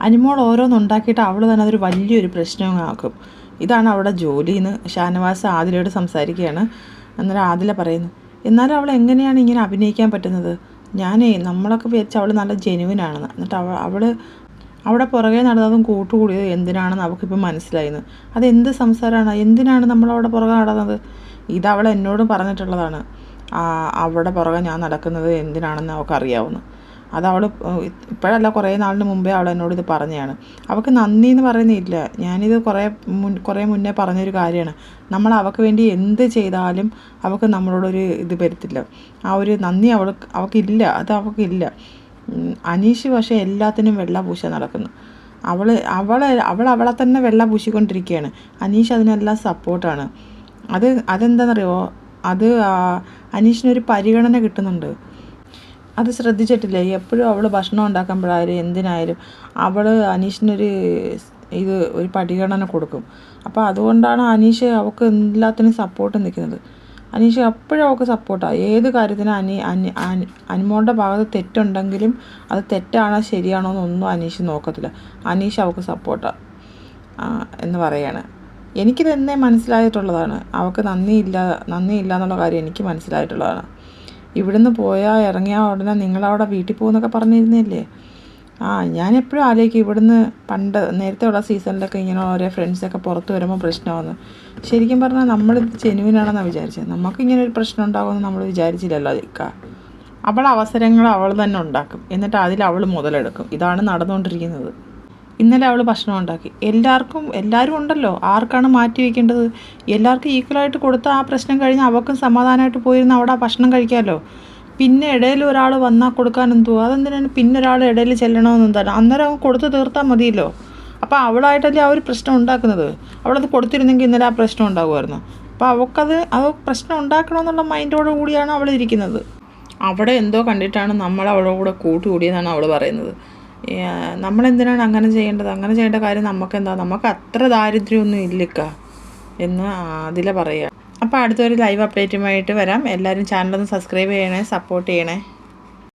അനിമോൾ ഓരോന്നുണ്ടാക്കിയിട്ട് അവൾ തന്നെ അതൊരു വലിയൊരു പ്രശ്നമാക്കും. ഇതാണ് അവിടെ ജോലിയെന്ന് ഷാനവാസ് ആദിലയോട് സംസാരിക്കുകയാണ്. അന്നേരം ആദില പറയുന്നു, എന്നാലും അവൾ എങ്ങനെയാണ് ഇങ്ങനെ അഭിനയിക്കാൻ പറ്റുന്നത്? നമ്മളൊക്കെ വിചാരിച്ച അവൾ നല്ല ജെനുവിനാണെന്ന്. എന്നിട്ട് അവൾ അവിടെ പുറകെ നടന്നതും കൂട്ടുകൂടിയത് എന്തിനാണെന്ന് അവൾക്കിപ്പം മനസ്സിലായിരുന്നു. അതെന്ത് സംസാരമാണ്? എന്തിനാണ് നമ്മളവിടെ പുറകെ നടന്നത്? ഇതവൾ എന്നോടും പറഞ്ഞിട്ടുള്ളതാണ്. അവിടെ പുറകെ ഞാൻ നടക്കുന്നത് എന്തിനാണെന്ന് അവൾക്കറിയാവുന്നു. അതവൾ ഇപ്പോഴല്ല, കുറേ നാളിന് മുമ്പേ അവൾ എന്നോടിത് പറഞ്ഞതാണ്. അവൾക്ക് നന്ദി എന്ന് പറയുന്നില്ല. ഞാനിത് കുറേ മുന്നേ പറഞ്ഞൊരു കാര്യമാണ്. നമ്മൾ അവൾക്ക് വേണ്ടി എന്ത് ചെയ്താലും അവൾക്ക് നമ്മളോടൊരു ഇത് വരത്തില്ല. ആ ഒരു നന്ദി അവൾക്കില്ല. അത് അവൾക്കില്ല. അനീഷ് പക്ഷേ എല്ലാത്തിനും വെള്ള പൂശ നടക്കുന്നു. അവളെ തന്നെ വെള്ള പൂശിക്കൊണ്ടിരിക്കുകയാണ്. അനീഷ് അതിനെല്ലാം സപ്പോർട്ടാണ്. അതെന്താണെന്നറിയോ? അത് അനീഷിനൊരു പരിഗണന കിട്ടുന്നുണ്ട്. അത് ശ്രദ്ധിച്ചിട്ടില്ലേ? എപ്പോഴും അവൾ ഭക്ഷണം ഉണ്ടാക്കുമ്പോഴായാലും എന്തിനായാലും അവൾ അനീഷിനൊരു ഒരു പരിഗണന കൊടുക്കും. അപ്പോൾ അതുകൊണ്ടാണ് അനീഷ് അവൾക്ക് എല്ലാത്തിനും സപ്പോർട്ട് നിൽക്കുന്നത്. അനീഷ് എപ്പോഴും അവൾക്ക് സപ്പോർട്ടാണ്. ഏത് കാര്യത്തിനും അനിമോളുടെ ഭാഗത്ത് തെറ്റുണ്ടെങ്കിലും അത് തെറ്റാണോ ശരിയാണോ എന്നൊന്നും അനീഷ് നോക്കത്തില്ല. അനീഷ് അവൾക്ക് സപ്പോർട്ടാണ് എന്ന് പറയാണ്. എനിക്കിത് എന്നേ മനസ്സിലായിട്ടുള്ളതാണ്. അവൾക്ക് നന്ദിയില്ല എന്നുള്ള കാര്യം എനിക്ക് മനസ്സിലായിട്ടുള്ളതാണ്. ഇവിടുന്ന് പോയാൽ ഇറങ്ങിയാൽ ഉടനെ നിങ്ങളവിടെ വീട്ടിൽ പോകുന്നൊക്കെ പറഞ്ഞിരുന്നില്ലേ? ഞാൻ എപ്പോഴും ആലോചിക്കും, ഇവിടുന്ന് നേരത്തെ ഉള്ള സീസണിലൊക്കെ ഇങ്ങനെ ഓരോ ഫ്രണ്ട്സൊക്കെ പുറത്ത് വരുമ്പോൾ പ്രശ്നമാകുന്നു. ശരിക്കും പറഞ്ഞാൽ നമ്മളിത് ജെനുവിനാണെന്നാണ് വിചാരിച്ചത്. നമുക്കിങ്ങനെ ഒരു പ്രശ്നം ഉണ്ടാകുമെന്ന് നമ്മൾ വിചാരിച്ചില്ലല്ലോ. അവൾ അവസരങ്ങൾ അവൾ തന്നെ ഉണ്ടാക്കും, എന്നിട്ട് അവൾ മുതലെടുക്കും. ഇതാണ് നടന്നുകൊണ്ടിരിക്കുന്നത്. ഇന്നലെ അവൾ ഭക്ഷണം ഉണ്ടാക്കി. എല്ലാവരും ഉണ്ടല്ലോ, ആർക്കാണ് മാറ്റി വയ്ക്കേണ്ടത്? എല്ലാവർക്കും ഈക്വലായിട്ട് കൊടുത്താൽ ആ പ്രശ്നം കഴിഞ്ഞ് അവർക്കും സമാധാനമായിട്ട് പോയിരുന്ന് അവിടെ ഭക്ഷണം കഴിക്കാമല്ലോ. പിന്നെ ഇടയിൽ ഒരാൾ വന്നാൽ കൊടുക്കാൻ എന്തുവാ? അതെന്തിനാണ് പിന്നെ ഒരാൾ ഇടയിൽ ചെല്ലണമെന്ന്? എന്താണ്? അന്നേരം അവൻ കൊടുത്ത് തീർത്താൽ മതിയല്ലോ. അപ്പോൾ അവളായിട്ടല്ലേ ആ ഒരു പ്രശ്നം ഉണ്ടാക്കുന്നത്. അവളത് കൊടുത്തിരുന്നെങ്കിൽ ഇന്നലെ ആ പ്രശ്നം ഉണ്ടാകുമായിരുന്നു. അപ്പോൾ അത് പ്രശ്നം ഉണ്ടാക്കണമെന്നുള്ള മൈൻഡോട് കൂടിയാണ് അവൾ ഇരിക്കുന്നത്. അവിടെ എന്തോ കണ്ടിട്ടാണ് നമ്മൾ അവളുടെ കൂടെ കൂട്ടുകൂടിയെന്നാണ് അവൾ പറയുന്നത്. നമ്മളെന്തിനാണ് അങ്ങനെ ചെയ്യേണ്ടത്? അങ്ങനെ ചെയ്യേണ്ട കാര്യം നമുക്കെന്താ? നമുക്ക് അത്ര ദാരിദ്ര്യമൊന്നും ഇല്ലിക്ക എന്ന് അതിൽ പറയുക. അപ്പോൾ അടുത്തൊരു ലൈവ് അപ്ഡേറ്റുമായിട്ട് വരാം. എല്ലാവരും ചാനലൊന്ന് സബ്സ്ക്രൈബ് ചെയ്യണേ, സപ്പോർട്ട് ചെയ്യണേ.